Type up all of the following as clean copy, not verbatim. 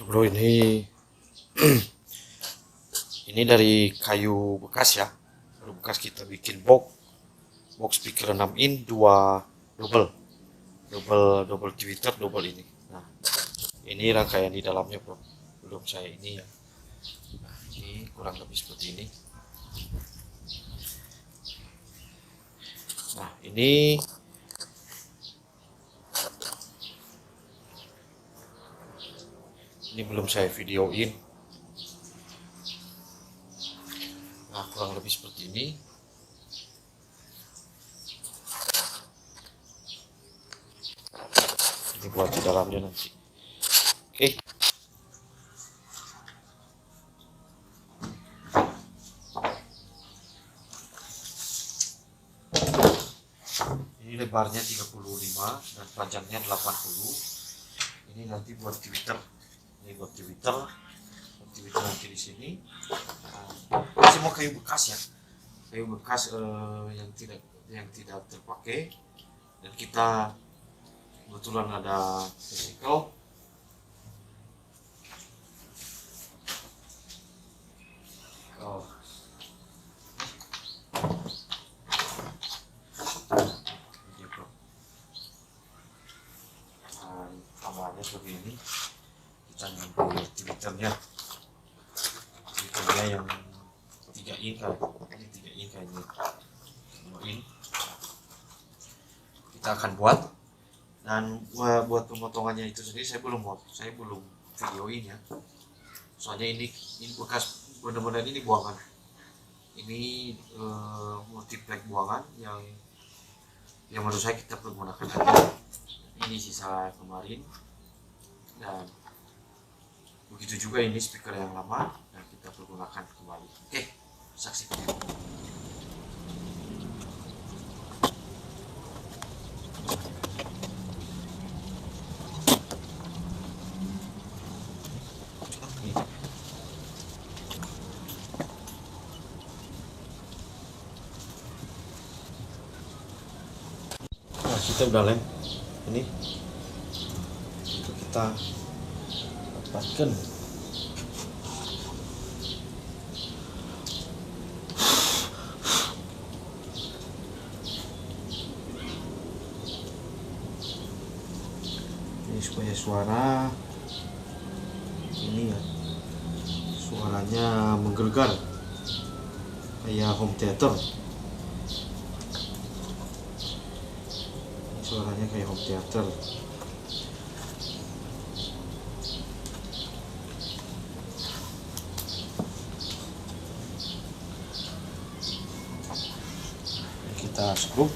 Bro, ini dari kayu bekas ya. Kayu bekas kita bikin box speaker 6 in, dua double double tweeter, double ini. Nah, ini rangkaian di dalamnya, bro. Belum saya ini ya. Nah, ini kurang lebih seperti ini. Nah, ini belum saya videoin. Nah, kurang lebih seperti ini. Ini buat di dalamnya nanti. Oke. Ini lebarnya 35 dan panjangnya 80. Ini nanti buat Twitter. Ini buat Twitter nanti di sini. Nah, semua kayu bekas ya. Kayu bekas yang tidak terpakai, dan kita kebetulan ada recycle. Tambahnya seperti ini. Kita ngambil Twitternya yang 3 in kan, ini 3 in kayaknya, 2 in. Kita akan buat, dan buat pemotongannya itu sendiri saya belum videoin ya. Soalnya ini bekas, benar-benar ini buangan. Ini multiplex buangan yang menurut saya kita pergunakan aja. Ini sisa kemarin, dan begitu juga ini speaker yang lama dan kita pergunakan kembali. Oke, saksikan. Nah, kita udah lem ini, itu kita dapatkan. Ini supaya suara ini ya, suaranya menggelegar kayak home theater. Ini suaranya kayak home theater. Kita skrup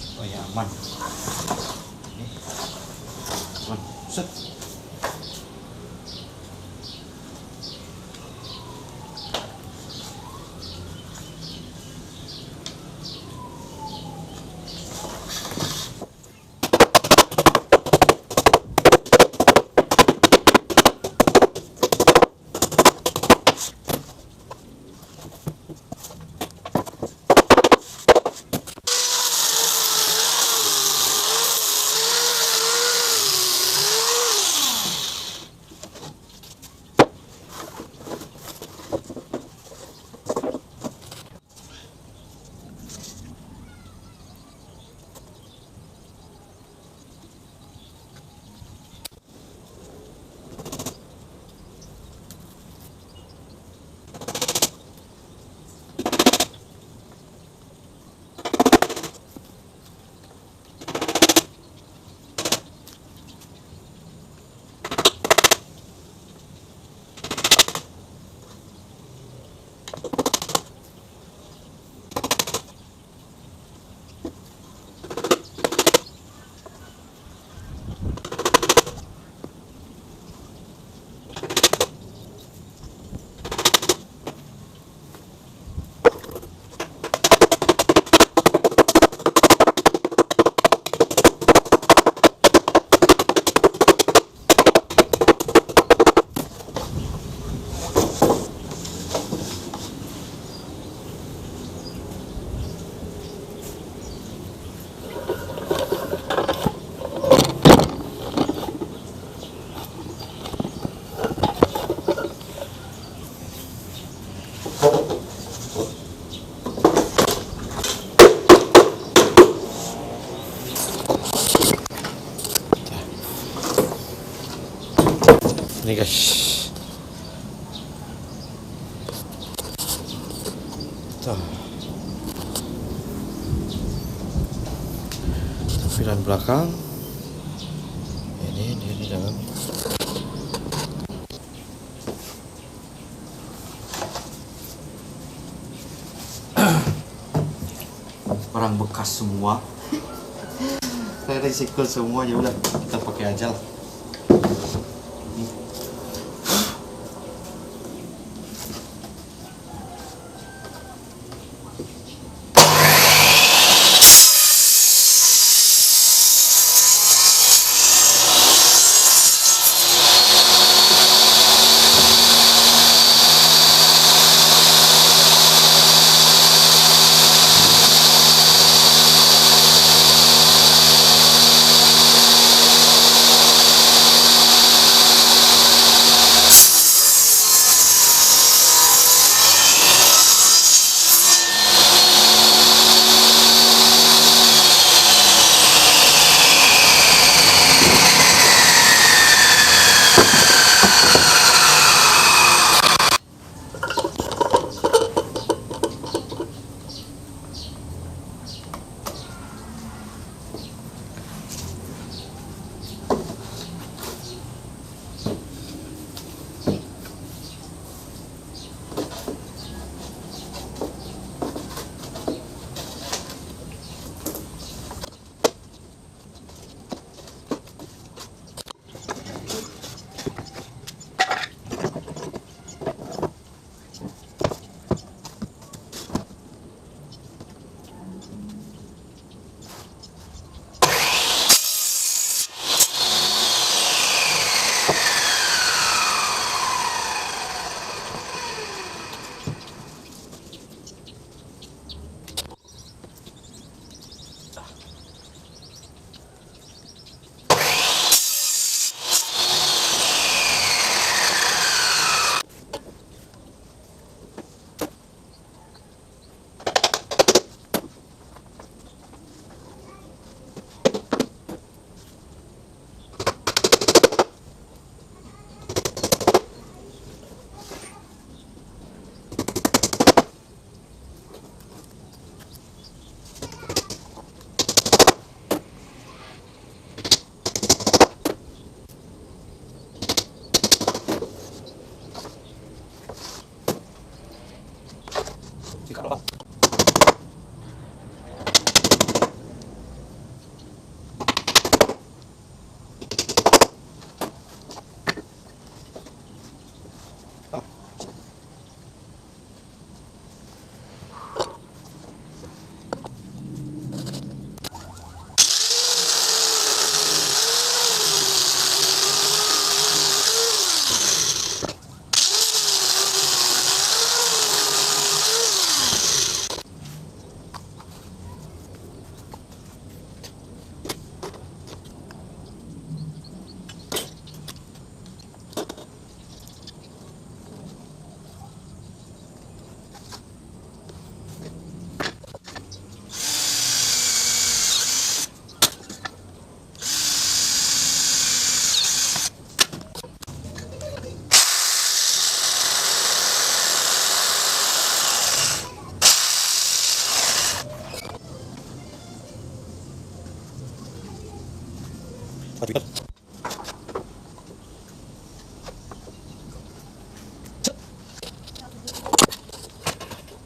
supaya aman. Ini aman. Set. Ini guys, tuh tampilan belakang ini di dalam. Barang bekas semua, recycle semua, ya udah kita pakai aja lah.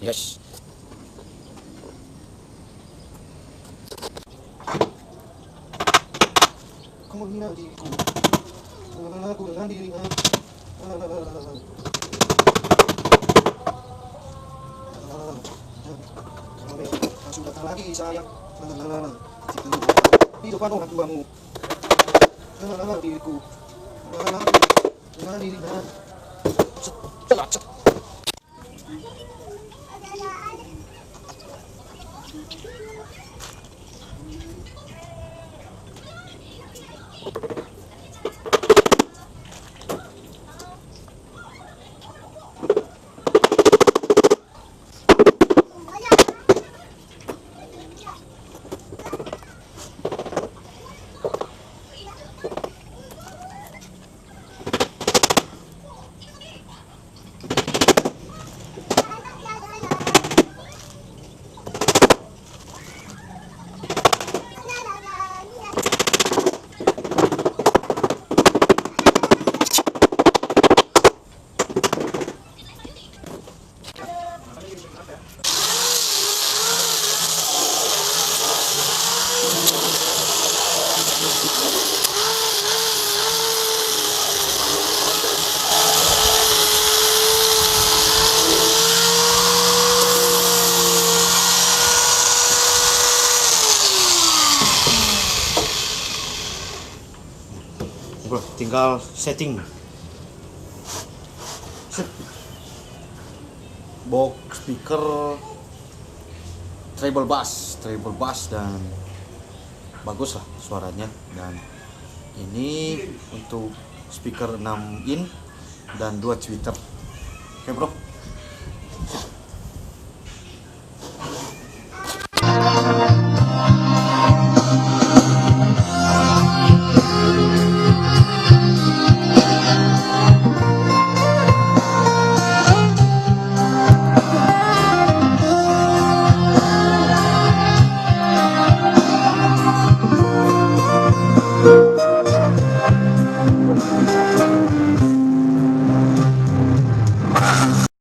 Yes. Kamu hina diriku, aku dengan dirinya. Langsung datang lagi sayang. Di depan orang tuamu. Diriku, dengan dirinya. bro, tinggal setting. Set. Box speaker treble bass dan bagus lah suaranya. Dan ini untuk speaker 6 in dan 2 tweeter. Oke bro.